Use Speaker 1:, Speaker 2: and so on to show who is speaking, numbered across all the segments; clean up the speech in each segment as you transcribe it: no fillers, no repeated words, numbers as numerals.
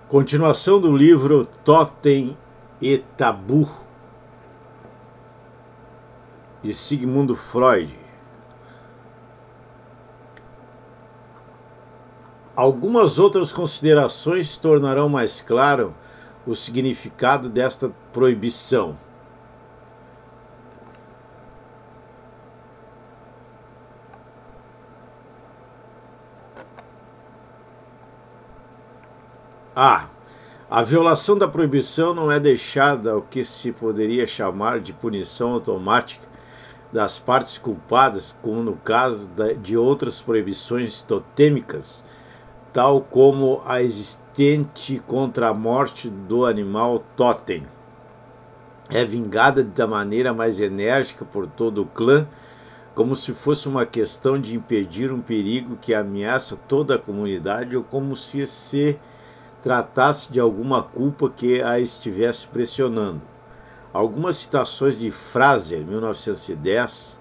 Speaker 1: Continuação do livro Totem e Tabu, de Sigmund Freud. Algumas outras considerações tornarão mais claro o significado desta proibição. A violação da proibição não é deixada ao que se poderia chamar de punição automática das partes culpadas, como no caso de outras proibições totêmicas, tal como a existente contra a morte do animal totem. É vingada da maneira mais enérgica por todo o clã, como se fosse uma questão de impedir um perigo que ameaça toda a comunidade ou como se tratasse de alguma culpa que a estivesse pressionando. Algumas citações de Fraser, 1910,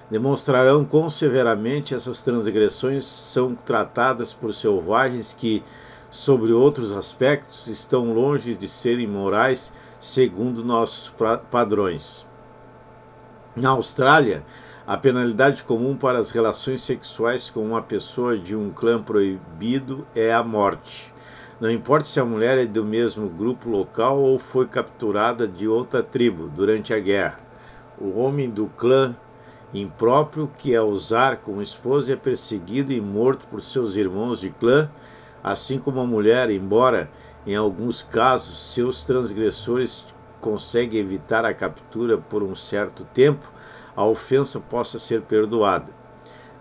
Speaker 1: demonstrarão quão severamente essas transgressões são tratadas por selvagens que, sobre outros aspectos, estão longe de serem morais segundo nossos padrões. Na Austrália, a penalidade comum para as relações sexuais com uma pessoa de um clã proibido é a morte. Não importa se a mulher é do mesmo grupo local ou foi capturada de outra tribo durante a guerra. O homem do clã impróprio que a usar como esposa é perseguido e morto por seus irmãos de clã, assim como a mulher, embora em alguns casos seus transgressores conseguem evitar a captura por um certo tempo, a ofensa possa ser perdoada.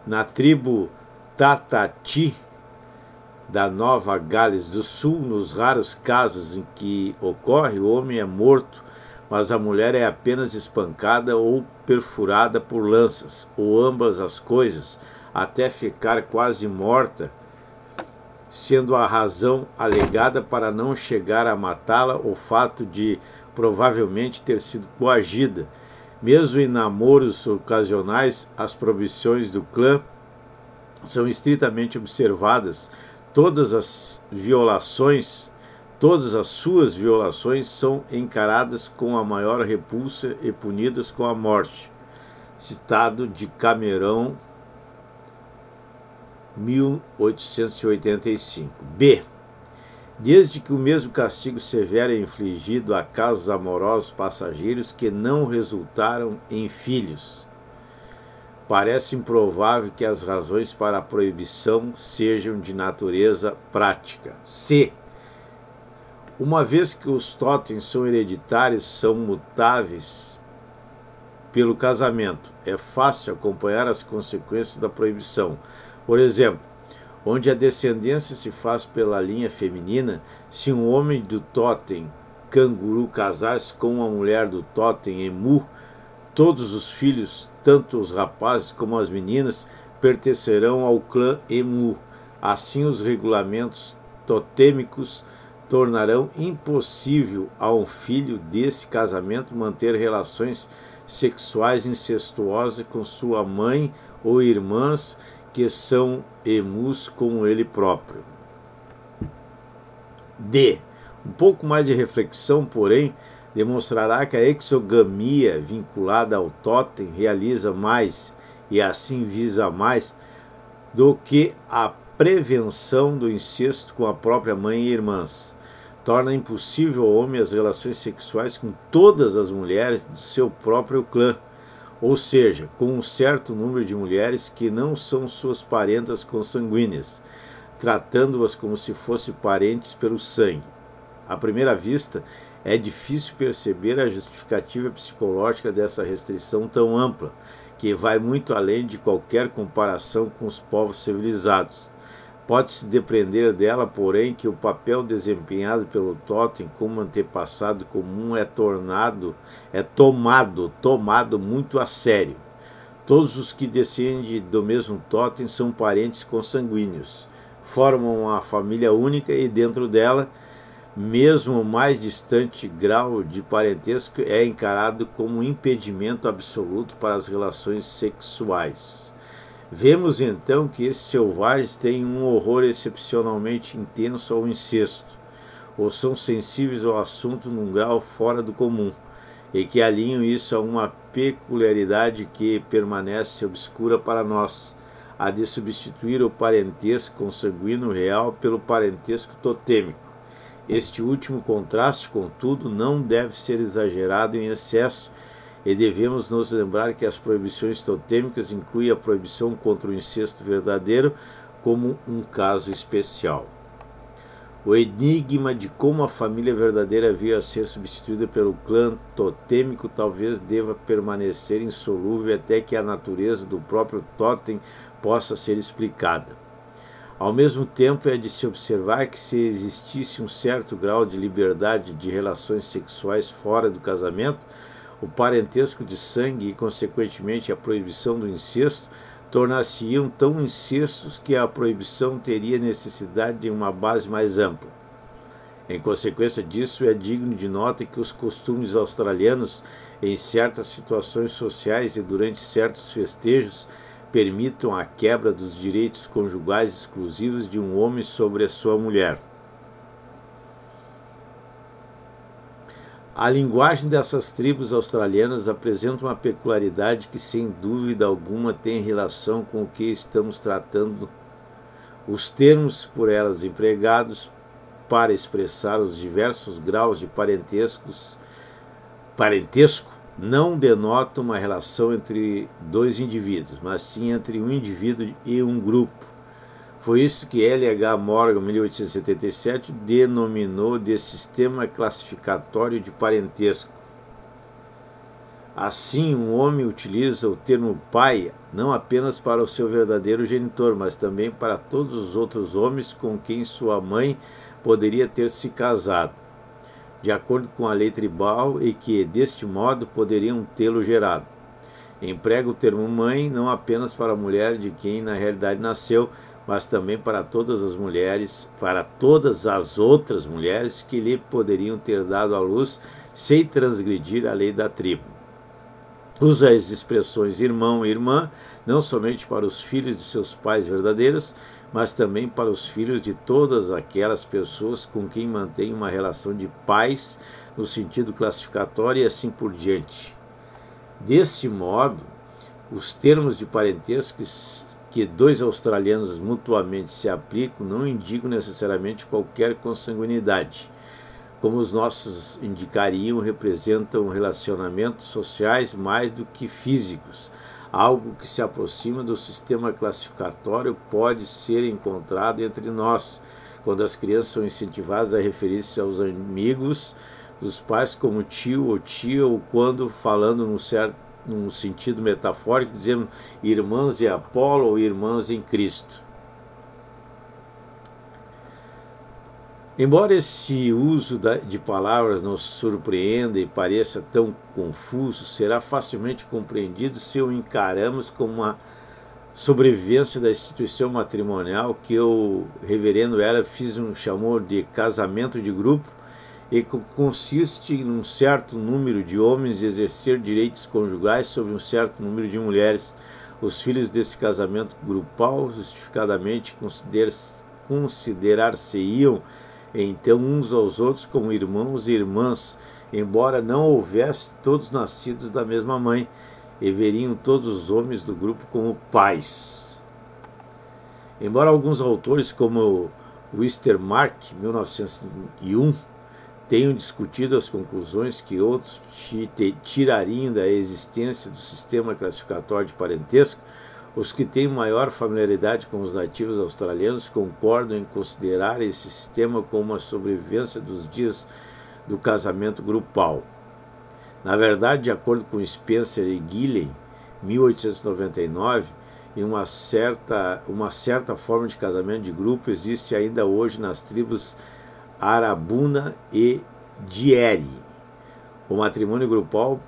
Speaker 1: Na tribo Tatati da Nova Gales do Sul, nos raros casos em que ocorre, o homem é morto, mas a mulher é apenas espancada ou perfurada por lanças, ou ambas as coisas, até ficar quase morta, sendo a razão alegada para não chegar a matá-la o fato de provavelmente ter sido coagida. Mesmo em namoros ocasionais, as proibições do clã são estritamente observadas. Todas as suas violações são encaradas com a maior repulsa e punidas com a morte. Citado de Cameron, 1885. B. Desde que o mesmo castigo severo é infligido a casos amorosos passageiros que não resultaram em filhos, parece improvável que as razões para a proibição sejam de natureza prática. C. Uma vez que os totens são hereditários, são mutáveis pelo casamento, é fácil acompanhar as consequências da proibição. Por exemplo, onde a descendência se faz pela linha feminina, se um homem do totem canguru casar-se com uma mulher do totem emu, todos os filhos, tanto os rapazes como as meninas, pertencerão ao clã emu. Assim, os regulamentos totêmicos tornarão impossível a um filho desse casamento manter relações sexuais incestuosas com sua mãe ou irmãs que são emus como ele próprio. D. Um pouco mais de reflexão, porém, demonstrará que a exogamia vinculada ao totem realiza mais e assim visa mais do que a prevenção do incesto com a própria mãe e irmãs. Torna impossível ao homem as relações sexuais com todas as mulheres do seu próprio clã, ou seja, com um certo número de mulheres que não são suas parentas consanguíneas, tratando-as como se fossem parentes pelo sangue. À primeira vista, é difícil perceber a justificativa psicológica dessa restrição tão ampla, que vai muito além de qualquer comparação com os povos civilizados. Pode-se depreender dela, porém, que o papel desempenhado pelo totem como antepassado comum é tomado muito a sério. Todos os que descendem do mesmo totem são parentes consanguíneos, formam uma família única e dentro dela, mesmo o mais distante grau de parentesco é encarado como um impedimento absoluto para as relações sexuais. Vemos então que esses selvagens têm um horror excepcionalmente intenso ao incesto. ou são sensíveis ao assunto num grau fora do comum, e que alinham isso a uma peculiaridade que permanece obscura para nós, a de substituir o parentesco consanguíneo real pelo parentesco totêmico. Este último contraste, contudo, não deve ser exagerado em excesso, e devemos nos lembrar que as proibições totêmicas incluem a proibição contra o incesto verdadeiro como um caso especial. O enigma de como a família verdadeira veio a ser substituída pelo clã totêmico talvez deva permanecer insolúvel até que a natureza do próprio totem possa ser explicada. Ao mesmo tempo, é de se observar que se existisse um certo grau de liberdade de relações sexuais fora do casamento, o parentesco de sangue e, consequentemente, a proibição do incesto tornar-se-iam tão incestos que a proibição teria necessidade de uma base mais ampla. Em consequência disso, é digno de nota que os costumes australianos, em certas situações sociais e durante certos festejos, permitam a quebra dos direitos conjugais exclusivos de um homem sobre a sua mulher. A linguagem dessas tribos australianas apresenta uma peculiaridade que, sem dúvida alguma, tem relação com o que estamos tratando. Os termos por elas empregados para expressar os diversos graus de parentesco não denotam uma relação entre dois indivíduos, mas sim entre um indivíduo e um grupo. Foi isso que L. H. Morgan, em 1877, denominou de sistema classificatório de parentesco. Assim, um homem utiliza o termo pai não apenas para o seu verdadeiro genitor, mas também para todos os outros homens com quem sua mãe poderia ter se casado, de acordo com a lei tribal, e que, deste modo, poderiam tê-lo gerado. Emprega o termo mãe não apenas para a mulher de quem na realidade nasceu, mas também para todas as mulheres, para todas as outras mulheres que lhe poderiam ter dado à luz sem transgredir a lei da tribo. Usa as expressões irmão e irmã não somente para os filhos de seus pais verdadeiros, mas também para os filhos de todas aquelas pessoas com quem mantém uma relação de pais no sentido classificatório e assim por diante. Desse modo, os termos de parentesco que dois australianos mutuamente se aplicam não indicam necessariamente qualquer consanguinidade. Como os nossos indicariam, representam relacionamentos sociais mais do que físicos. Algo que se aproxima do sistema classificatório pode ser encontrado entre nós, quando as crianças são incentivadas a referir-se aos amigos dos pais como tio ou tia, ou quando falando num sentido metafórico, dizendo irmãs em Apolo ou irmãs em Cristo. Embora esse uso de palavras nos surpreenda e pareça tão confuso, será facilmente compreendido se o encaramos como uma sobrevivência da instituição matrimonial que o reverendo Heller chamou de casamento de grupo, e que consiste em um certo número de homens exercer direitos conjugais sobre um certo número de mulheres. Os filhos desse casamento grupal justificadamente considerar-se-iam então uns aos outros como irmãos e irmãs, embora não houvesse todos nascidos da mesma mãe, e veriam todos os homens do grupo como pais. Embora alguns autores, como Westermarck, 1901, tenham discutido as conclusões que outros tirariam da existência do sistema classificatório de parentesco, os que têm maior familiaridade com os nativos australianos concordam em considerar esse sistema como uma sobrevivência dos dias do casamento grupal. Na verdade, de acordo com Spencer e Gillen, 1899, uma certa forma de casamento de grupo existe ainda hoje nas tribos Arabuna e Dieri. O matrimônio grupal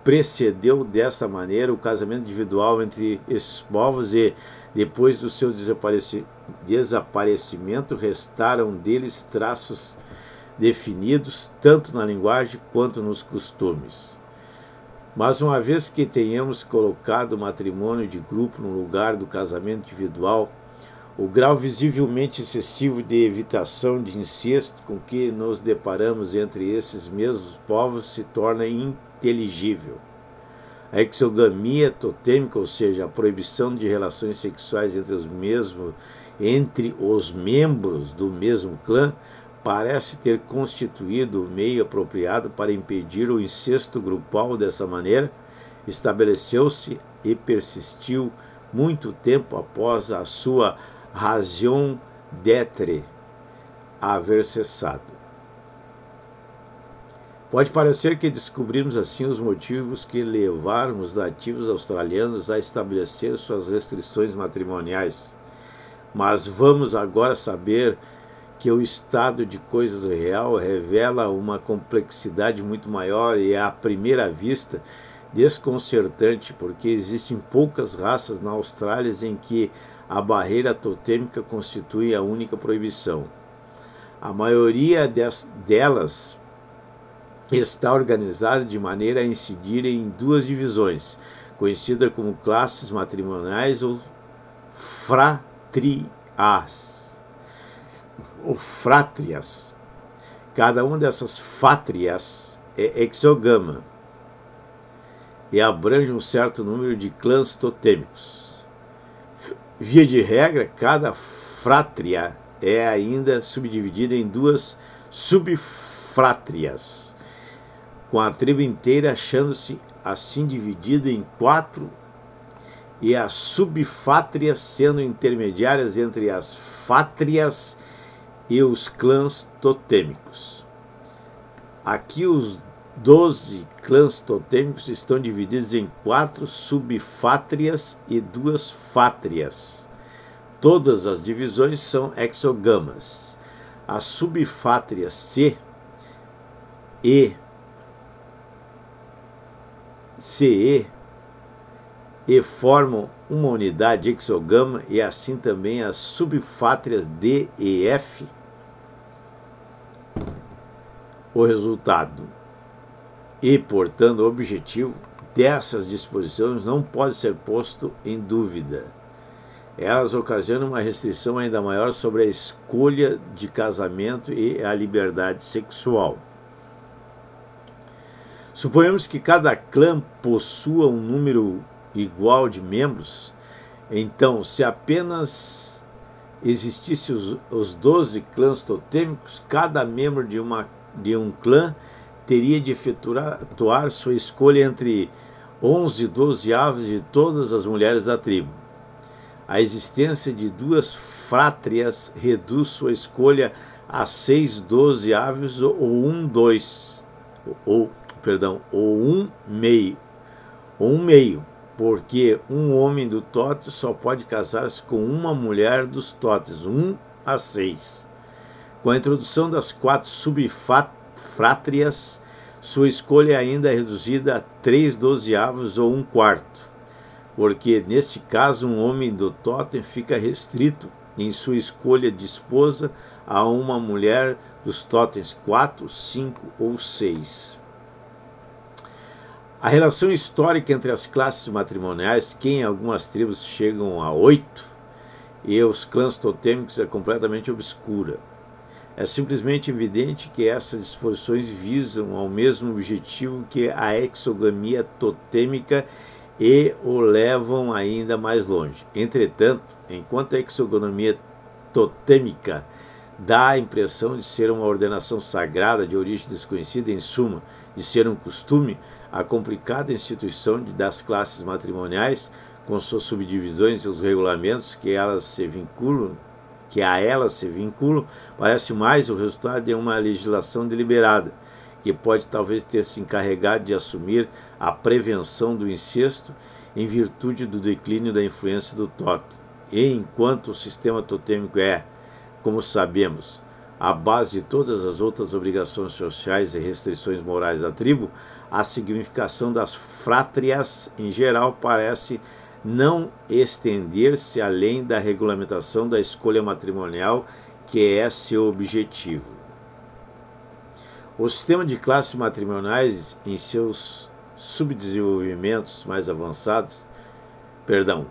Speaker 1: precedeu dessa maneira o casamento individual entre esses povos e, depois do seu desaparecimento, restaram deles traços definidos tanto na linguagem quanto nos costumes. Mas uma vez que tenhamos colocado o matrimônio de grupo no lugar do casamento individual, O grau visivelmente excessivo de evitação de incesto com que nos deparamos entre esses mesmos povos se torna inteligível. A exogamia totêmica, ou seja, a proibição de relações sexuais entre os membros do mesmo clã, parece ter constituído o meio apropriado para impedir o incesto grupal. Dessa maneira, estabeleceu-se e persistiu muito tempo após a sua raison d'être haver cessado. Pode parecer que descobrimos assim os motivos que levaram os nativos australianos a estabelecer suas restrições matrimoniais, mas vamos agora saber que o estado de coisas real revela uma complexidade muito maior e, à primeira vista, desconcertante, porque existem poucas raças na Austrália em que a barreira totêmica constitui a única proibição. A maioria delas está organizada de maneira a incidir em duas divisões, conhecidas como classes matrimoniais ou frátrias. Cada uma dessas fátrias é exogama e abrange um certo número de clãs totêmicos. Via de regra, cada frátria é ainda subdividida em duas subfrátrias, com a tribo inteira achando-se assim dividida em 4 e as subfátrias sendo intermediárias entre as fátrias e os clãs totêmicos. Aqui os 12 clãs totêmicos estão divididos em 4 subfátrias e 2 fátrias. Todas as divisões são exogamas. As subfátrias C e CE formam uma unidade exogama e assim também as subfátrias D e F. O resultado e, portanto, o objetivo dessas disposições não pode ser posto em dúvida. Elas ocasionam uma restrição ainda maior sobre a escolha de casamento e a liberdade sexual. Suponhamos que cada clã possua um número igual de membros. Então, se apenas existissem os 12 clãs totêmicos, cada membro de um clã teria de efetuar sua escolha entre 11 dozeavos de todas as mulheres da tribo. A existência de 2 frátrias reduz sua escolha a 6 dozeavos ou um meio, porque um homem do Tote só pode casar-se com uma mulher dos Totes, 1 a 6. Com a introdução das 4 subfrátrias, sua escolha ainda é reduzida a 3 dozeavos ou 1/4, porque neste caso um homem do Totem fica restrito em sua escolha de esposa a uma mulher dos Totens 4, 5 ou 6. A relação histórica entre as classes matrimoniais, que em algumas tribos chegam a 8, e os clãs totêmicos é completamente obscura. É simplesmente evidente que essas disposições visam ao mesmo objetivo que a exogamia totêmica e o levam ainda mais longe. Entretanto, enquanto a exogamia totêmica dá a impressão de ser uma ordenação sagrada de origem desconhecida, em suma, de ser um costume, a complicada instituição das classes matrimoniais, com suas subdivisões e os regulamentos que a elas se vinculam, parece mais o resultado de uma legislação deliberada, que pode talvez ter se encarregado de assumir a prevenção do incesto em virtude do declínio da influência do Tote. E enquanto o sistema totêmico é, como sabemos, a base de todas as outras obrigações sociais e restrições morais da tribo, a significação das frátrias em geral parece não estender-se além da regulamentação da escolha matrimonial, que é seu objetivo. O sistema de classes matrimoniais, em seus subdesenvolvimentos mais avançados,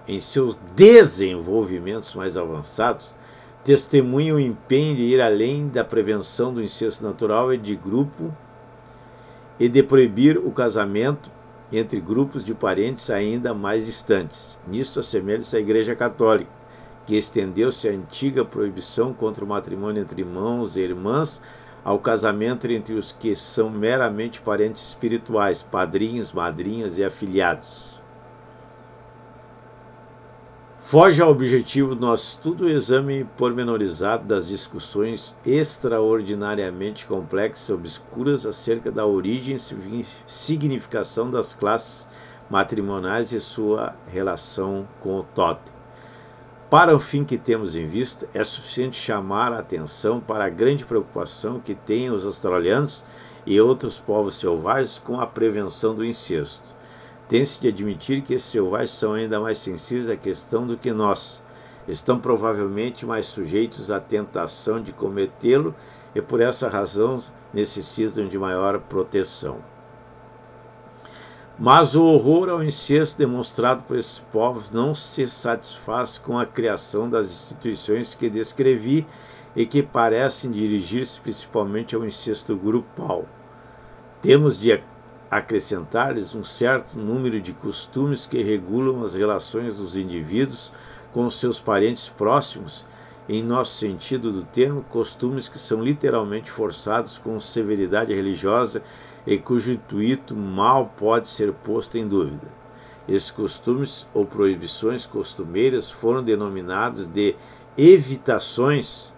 Speaker 1: em seus desenvolvimentos mais avançados, testemunham o empenho de ir além da prevenção do incesto natural e de grupo e de proibir o casamento entre grupos de parentes ainda mais distantes. Nisto assemelha-se à Igreja Católica, que estendeu-se a antiga proibição contra o matrimônio entre irmãos e irmãs ao casamento entre os que são meramente parentes espirituais, padrinhos, madrinhas e afilhados. Foge ao objetivo do nosso estudo o exame pormenorizado das discussões extraordinariamente complexas e obscuras acerca da origem e significação das classes matrimoniais e sua relação com o totem. Para o fim que temos em vista, é suficiente chamar a atenção para a grande preocupação que têm os australianos e outros povos selvagens com a prevenção do incesto. Tem-se de admitir que esses selvagens são ainda mais sensíveis à questão do que nós. Estão provavelmente mais sujeitos à tentação de cometê-lo e, por essa razão, necessitam de maior proteção. Mas o horror ao incesto demonstrado por esses povos não se satisfaz com a criação das instituições que descrevi e que parecem dirigir-se principalmente ao incesto grupal. Temos de acrescentar-lhes um certo número de costumes que regulam as relações dos indivíduos com seus parentes próximos, em nosso sentido do termo, costumes que são literalmente forçados com severidade religiosa e cujo intuito mal pode ser posto em dúvida. Esses costumes ou proibições costumeiras foram denominados de evitações.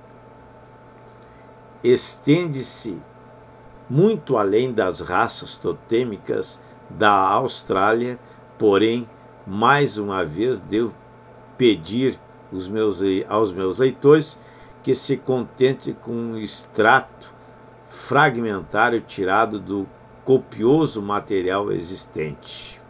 Speaker 1: Estende-se muito além das raças totêmicas da Austrália, porém, mais uma vez devo pedir aos meus leitores que se contentem com um extrato fragmentário tirado do copioso material existente.